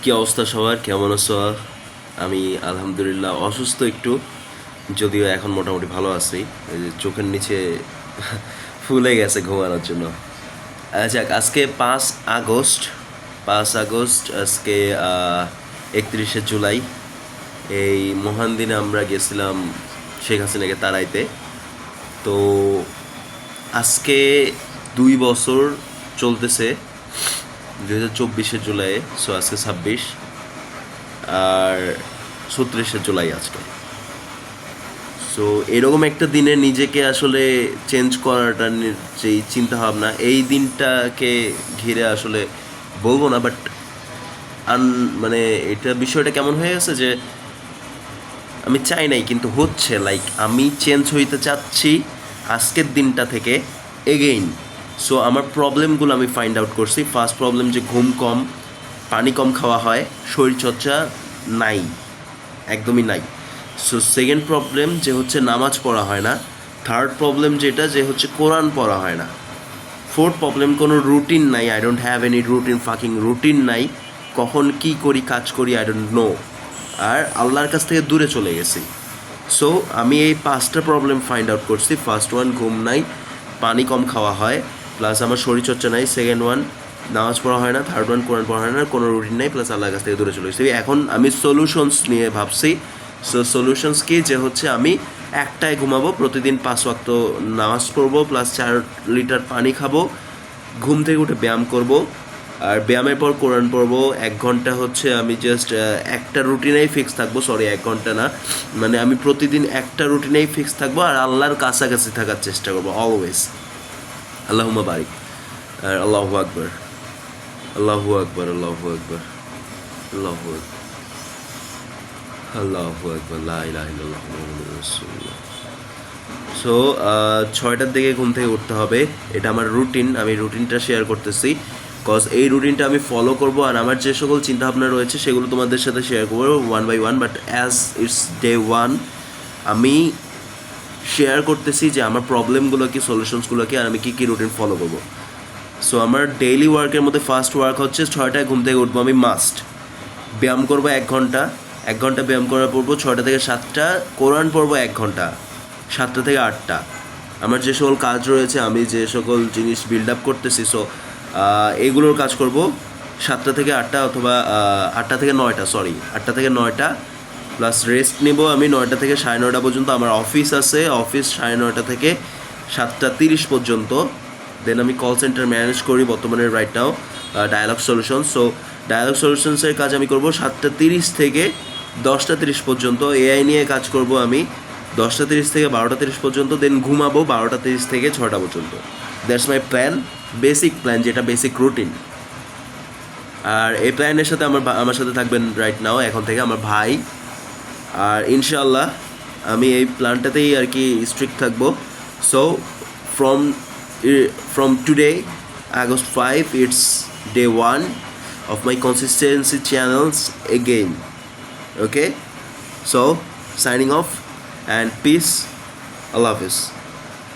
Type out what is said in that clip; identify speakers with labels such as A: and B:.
A: কি অবস্থা সবার, কেমন আছো? আমি আলহামদুলিল্লাহ অসুস্থ একটু, যদিও এখন মোটামুটি ভালো আছি। এই যে চোখের নিচে ফুলে গেছে ঘুমানোর জন্য। আচ্ছা, আজকে 5 আগস্ট। 5 আগস্ট আজকে 31শে জুলাই। এই মহান দিনে আমরা গেছিলাম শেখ হাসিনাকে তাড়াইতে। তো আজকে 2 বছর চলতেছে 2024 জুলাই। সো আজকে 26 আর 36 জুলাই আজকে। সো এরকম একটা দিনে নিজেকে আসলে চেঞ্জ করাটা, যেই চিন্তা ভাবনা এই দিনটাকে ঘিরে আসলে বলবো না, বাট মানে এটা বিষয়টা কেমন হয়ে গেছে যে আমি চাই নাই কিন্তু হচ্ছে, লাইক আমি চেঞ্জ হইতে চাচ্ছি আজকের দিনটা থেকে এগেইন। সো আমার প্রবলেমগুলো আমি ফাইন্ড আউট করছি। ফার্স্ট প্রবলেম যে ঘুম কম, পানি কম খাওয়া হয়, শরীরচর্চা নাই, একদমই নাই। সো সেকেন্ড প্রবলেম যে হচ্ছে নামাজ পড়া হয় না। থার্ড প্রবলেম যেটা যে হচ্ছে কোরআন পড়া হয় না। ফোর্থ প্রবলেম কোনো রুটিন নাই, I don't have any routine, fucking routine নাই। কখন কি করি, কাজ করি, আই ডোন্ট নো। আর আল্লাহর কাছ থেকে দূরে চলে গেছি। সো আমি এই 5টা প্রবলেম ফাইন্ড আউট করছি। ফার্স্ট ওয়ান, ঘুম নাই, পানি কম খাওয়া হয়, প্লাস আমার শরীরচর্চা নাই। সেকেন্ড ওয়ান, নামাজ পড়া হয় না। থার্ড ওয়ান, কোরআন পড়া হয় না, কোনো রুটিন নাই, প্লাস আল্লাহর কাছ থেকে দূরে চলে গেছি। এখন আমি সলিউশনস নিয়ে ভাবছি। সো সলিউশনস কি, যে হচ্ছে আমি একটায় ঘুমাবো, প্রতিদিন 5 ওয়াক্ত নামাজ পড়বো, প্লাস 4 লিটার পানি খাবো, ঘুম থেকে উঠে ব্যায়াম করব, আর ব্যায়ামের পর কোরআন পড়বো 1 ঘন্টা। হচ্ছে আমি জাস্ট একটা রুটিনেই ফিক্স থাকবো, সরি 1 ঘন্টা না, মানে আমি প্রতিদিন একটা রুটিনেই ফিক্স থাকবো আর আল্লাহর কাছাকাছি থাকার চেষ্টা করবো অলওয়েজ। আল্লাহুম্মা বারিক। আর আল্লাহু আকবার, আল্লাহু আকবার, আল্লাহু আকবার, আল্লাহু আকবার, আল্লাহু আকবার, লা ইলাহা ইল্লাল্লাহ মুহাম্মাদুর রাসূলুল্লাহ। সো 6টার দিকে ঘুম থেকে উঠতে হবে, এটা আমার রুটিন। আমি রুটিনটা শেয়ার করতেছি, কজ এই রুটিনটা আমি ফলো করব, আর আমার যে সকল চিন্তাভাবনা রয়েছে সেগুলো তোমাদের সাথে শেয়ার করবো one by one. But as it's day one, আমি শেয়ার করতেছি যে আমার প্রবলেমগুলো কি, সলিউশনসগুলো কি, আর আমি কী কী রুটিন ফলো করবো। সো আমার ডেইলি ওয়ার্কের মধ্যে ফার্স্ট ওয়ার্ক হচ্ছে 6টায় ঘুম থেকে উঠবো, আমি মাস্ট ব্যায়াম করবো 1 ঘন্টা। 1 ঘন্টা ব্যায়াম করা পড়বো। 6টা থেকে 7টা কোরআন পড়বো 1 ঘন্টা। 7টা থেকে 8টা আমার যে সকল কাজ রয়েছে, আমি যে সকল জিনিস বিল্ড আপ করতেছি, সো এইগুলোর কাজ করব 7টা থেকে 8টা, অথবা 8টা থেকে 9টা, সরি 8টা থেকে 9টা, প্লাস রেস্ট নিব আমি 9টা থেকে 9:30 পর্যন্ত। আমার অফিস আছে, অফিস 9:30 থেকে 7:30 পর্যন্ত। দেন আমি কল সেন্টার ম্যানেজ করি বর্তমানে right now, dialogue solution. So dialogue সলিউশনসের কাজ আমি করব 7:30 থেকে 10:30 পর্যন্ত। এআই নিয়ে কাজ করব আমি 10:30 থেকে 12:30 পর্যন্ত। দেন ঘুমাবো 12:30 থেকে 6টা পর্যন্ত। That's my plan, basic plan, যেটা বেসিক রুটিন। আর এই প্ল্যানের সাথে আমার সাথে থাকবেন রাইট নাও এখন থেকে আমার ভাই। আর ইনশাআল্লাহ আমি এই প্ল্যানটাতেই আর কি স্ট্রিক্ট থাকবো। So from from today, August 5, it's day 1 of my consistency channels again. Okay, so signing off and peace. Allah Hafiz.